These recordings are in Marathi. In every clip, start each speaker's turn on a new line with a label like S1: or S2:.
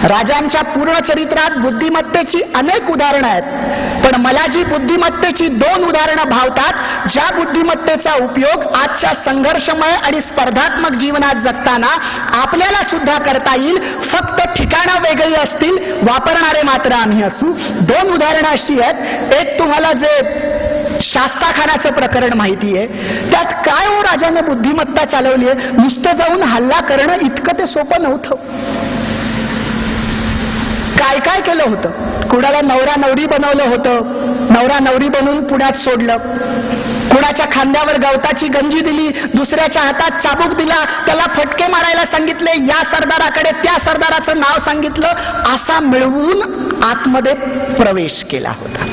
S1: राजांच्या पूर्ण चरित्रात बुद्धिमत्तेची अनेक उदाहरणं आहेत, पण मला जी बुद्धिमत्तेची 2 उदाहरणं भावतात, ज्या बुद्धिमत्तेचा उपयोग आजच्या संघर्षमय आणि स्पर्धात्मक जीवनात जगताना आपल्याला सुद्धा करता येईल, फक्त ठिकाणं वेगळी असतील, वापरणारे मात्र आम्ही असू. 2 उदाहरणं अशी आहेत. एक तुम्हाला जे शास्ताखानाचं प्रकरण माहिती आहे, त्यात काय हो राजाने बुद्धिमत्ता चालवली आहे. नुसतं जाऊन हल्ला करणं इतकं ते सोपं नव्हतं. काय काय केलं होतं. कुणाला नवरा नवरी बनवलं होतं, नवरा नवरी बनवून पुण्यात सोडलं. कुणाच्या खांद्यावर गवताची गंजी दिली, दुसऱ्याच्या हातात चाबूक दिला, त्याला फटके मारायला सांगितले, या सरदाराकडे त्या सरदाराचं नाव सांगितलं, असा मिळवून आतमध्ये प्रवेश केला होता.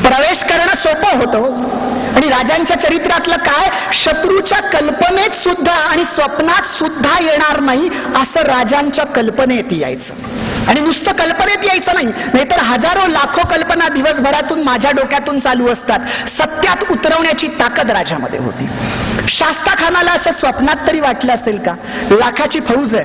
S1: प्रवेश करणं सोपं होतं. आणि राजांच्या चरित्रातलं काय, शत्रूच्या कल्पनेत सुद्धा आणि स्वप्नात सुद्धा येणार नाही असं राजांच्या कल्पनेत यायचं. आणि नुसतं कल्पनेत यायचं नाही, नाहीतर हजारो लाखो कल्पना दिवसभरातून माझ्या डोक्यातून चालू असतात. सत्यात उतरवण्याची ताकद राजामध्ये होती. शास्ताखानाला असं स्वप्नात तरी वाटलं असेल का, लाखाची फौज आहे,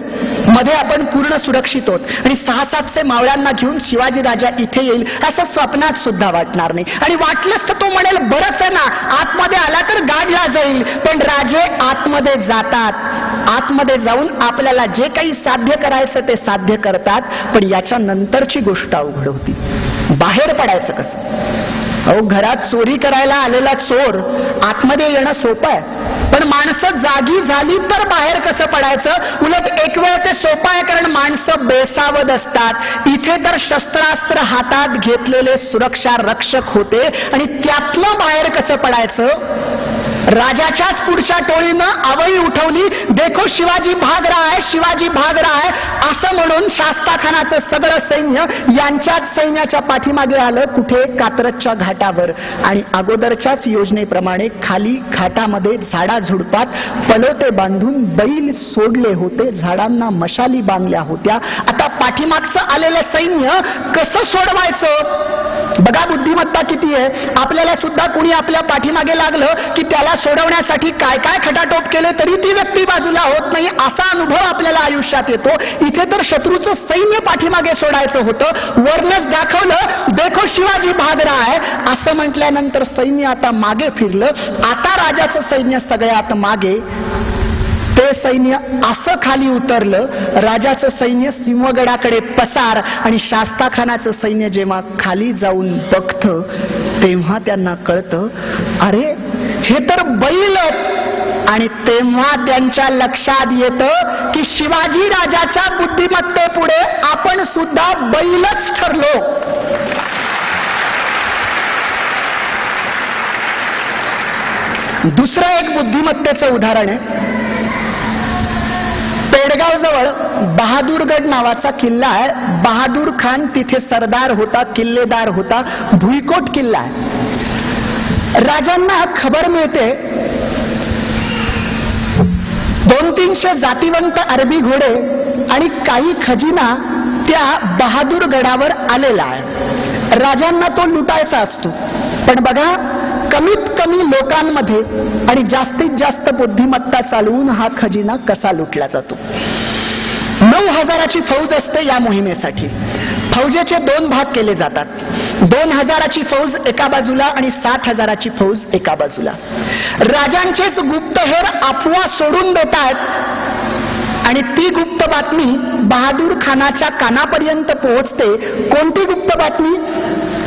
S1: मध्ये आपण पूर्ण सुरक्षित होत आणि 600-700 मावळ्यांना घेऊन शिवाजी राजा इथे येईल असं स्वप्नात सुद्धा वाटणार नाही. आणि वाटलंच तर तो म्हणेल बरंच आहे ना, आतमध्ये आला तर गाडला जाईल. पण राजे आतमध्ये जातात, आतमध्ये जाऊन आपल्याला जे काही साध्य करायचं ते साध्य करतात. पण याच्या नंतरची गोष्ट अवघड होती. बाहेर पडायचं कसं. अहो, घरात चोरी करायला आलेला चोर आतमध्ये येणं सोपं आहे, पण माणसं जागी झाली तर बाहेर कसं पडायचं. उलट एक वेळ ते सोपं आहे, कारण माणसं बेसावध असतात. इथे तर शस्त्रास्त्र हातात घेतलेले सुरक्षा रक्षक होते, आणि त्यातनं बाहेर कसं पडायचं. राजाच्याच पुढच्या टोळीनं आवई उठवली, देखो शिवाजी भाग रहा है, शिवाजी भाग रहा है असं म्हणून शास्ताखानाचं सगळं सैन्य यांच्याच सैन्याच्या पाठीमागे आलं. कुठे, कात्रजच्या घाटावर. आणि अगोदरच्याच योजनेप्रमाणे खाली घाटामध्ये झाडाझुडपात पलोते बांधून बैल सोडले होते, झाडांना मशाली बांधल्या होत्या. आता पाठीमागचं आलेलं सैन्य कसं सोडवायचं. बघा बुद्धिमत्ता किती आहे. आपल्याला सुद्धा कुणी आपल्या पाठीमागे लागलं की त्याला सोडवण्यासाठी काय काय खटाटोप केले तरी ती व्यक्ती बाजूला होत नाही, असा अनुभव आपल्याला आयुष्यात येतो. इथे तर शत्रूचं सैन्य पाठीमागे सोडायचं होतं. वरनच दाखवलं, देखो शिवाजी भाग रहा है असं म्हटल्यानंतर सैन्य आता मागे फिरलं. आता राजाचं सैन्य सगळ्यात मागे. ते सैन्य असं खाली उतरलं. राजाचं सैन्य सिंहगडाकडे पसार, आणि शास्ताखानाचं सैन्य जेव्हा खाली जाऊन बघतं तेव्हा त्यांना कळतं, अरे हे तर बैल. आणि तेव्हा त्यांच्या लक्षात येतं की शिवाजी राजाच्या बुद्धिमत्तेपुढे आपण सुद्धा बैलच ठरलो. दुसरं एक बुद्धिमत्तेचं उदाहरण आहे. पेडगाव जवळ बहादूरगड नावाचा किल्ला आहे. बहादूर खान तिथे सरदार होता, किल्लेदार होता. भुईकोट किल्ला आहे. राजांना खबर मिळते 200-300 जातीवंत अरबी घोडे आणि काही खजिना त्या बहादूरगडावर आलेला आहे. राजांना तो लुटायचा असतो. पण बघा, कमीत कमी लोकांमध्ये आणि जास्तीत जास्त बुद्धिमत्ता चालवून हा खजिना कसा लुटला जातो. 9,000ची फौज असते या मोहिमेसाठी. फौजेचे 2 भाग केले जातात. 2,000ची फौज एका बाजूला आणि 60,000ची फौज एका बाजूला. राजांचेच गुप्तहेर अफवा सोडून देत आहेत आणि ती गुप्त बातमी बहादूर खानाच्या कानापर्यंत पोहोचते. कोणती गुप्त बातमी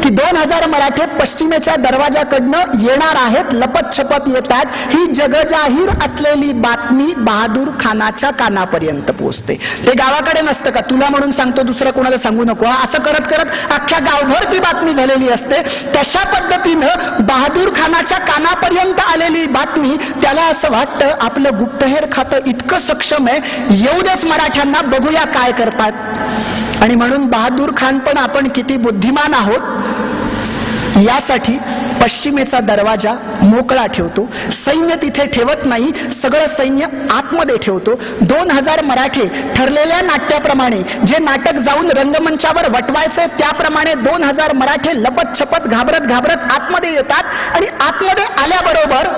S1: की 2,000 मराठे पश्चिमेच्या दरवाजाकडनं येणार आहेत, लपत छपत येतात. ही जगजाहीर असलेली बातमी बहादूर खानाच्या कानापर्यंत पोहोचते. ते गावाकडे नसतं का, तुला म्हणून सांगतो दुसरं कोणाला सांगू नको, असं करत करत अख्ख्या गावभर ती बातमी झालेली असते. तशा पद्धतीनं बहादूर खानाच्या कानापर्यंत आलेली बातमी, त्याला असं वाटतं आपलं गुप्तहेर खातं इतकं सक्षम आहे, येऊ देच मराठ्यांना, बघूया काय करतात. आणि म्हणून बहादूर खान पण आपण किती बुद्धिमान आहोत यासाठी पश्चिमेचा दरवाजा मोकळा ठेवतो, सैन्य तिथे ठेवत नाही, सगळं सैन्य आतमध्ये ठेवतो. 2000 मराठे ठरलेल्या नाट्याप्रमाणे जे नाटक जाऊन रंगमंचावर वटवायचे त्याप्रमाणे 2000 मराठे लपत छपत घाबरत घाबरत आतमध्ये येतात आणि आतमध्ये आल्याबरोबर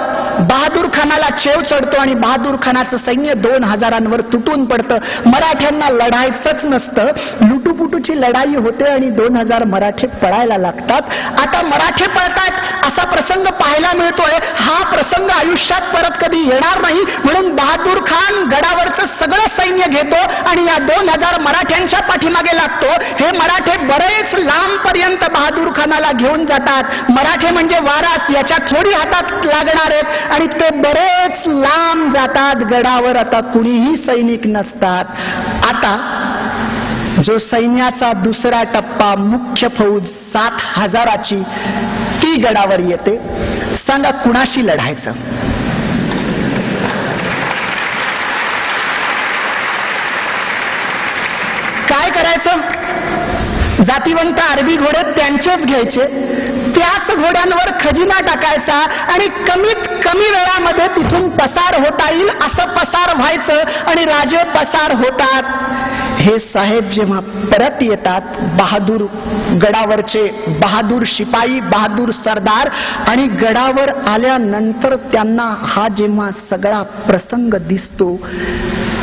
S1: बहादूर खानाला चेव चढतो आणि बहादूर खानाचं सैन्य 2000 तुटून पडतं. मराठ्यांना लढायचंच नसतं, लुटूपुटूची लढाई होते आणि 2000 मराठे पळायला लागतात. आता मराठे पळतात असा प्रसंग पाहायला मिळतोय. हा प्रसंग आयुष्यात परत कधी येणार नाही, म्हणून बहादूर खान गडावरचं सगळं सैन्य घेतो आणि या 2000 मराठ्यांच्या पाठीमागे लागतो. हे मराठे बरेच लांब पर्यंत बहादूर खानाला घेऊन जातात. मराठे म्हणजे वाराच, याच्या थोडी हातात लागणार आहेत आणि ते बरेच लांब जातात. गडावर आता कुणीही सैनिक नसतात. आता जो सैन्याचा दुसरा टप्पा, मुख्य फौज 7000ची, ती गडावर येते. सांगा कुणाशी लढायचं? काय करायचं? जातीवंत अरबी घोडे त्यांचेच घ्यायचे, त्याच घोड्यांवर खजिना टाकायचा आणि कमीत कमी वेळामध्ये तिथून पसार होता येईल असं पसार व्हायचं आणि राजे पसार होतात. हे साहेब जेव्हा परत येतात, बहादूर गडावरचे बहादूर शिपाई, बहादूर सरदार, आणि गडावर आल्यानंतर त्यांना हा जेव्हा सगळा प्रसंग दिसतो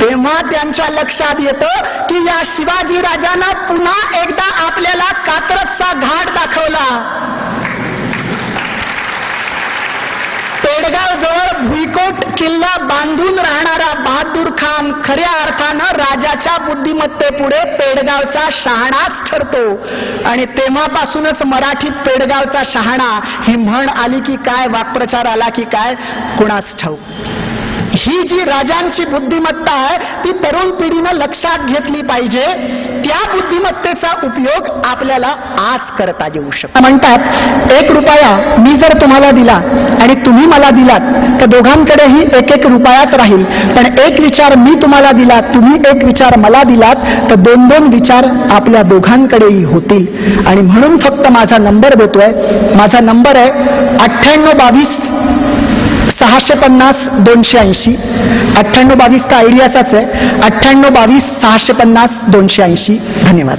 S1: तेव्हा त्यांच्या लक्षात येतं की या शिवाजी राजांना पुन्हा एकदा आपल्याला कात्रजचा घाट दाखवला. पेडगाव जवळ भुईकोट किल्ला बांधून राहणारा बहादूर खान खऱ्या अर्थानं राजाच्या बुद्धिमत्तेपुढे पेडगावचा शहाणाच ठरतो. आणि तेव्हापासूनच मराठीत पेडगावचा शहाणा ही म्हण आली की काय, वाक्प्रचार आला की काय, कुणास ठाऊक. ही जी राजांची बुद्धिमत्ता आहे ती तरुण पिढीनं लक्षात घेतली पाहिजे. त्या बुद्धिमत्तेचा उपयोग आपल्याला आज करता येऊ शकतो. म्हणतात 1 रुपया मी जर तुम्हाला दिला आणि तुम्ही मला दिलात तर दोघांकडेही 1-1 रुपयाच राहील. पण एक विचार मी तुम्हाला दिला, तुम्ही एक विचार मला दिलात तर 2-2 विचार आपल्या दोघांकडेही होतील. आणि म्हणून फक्त माझा नंबर देतोय. माझा नंबर आहे 9822 650 280. 9822 तर आयडियाचाच आहे. 9822 650 280. धन्यवाद.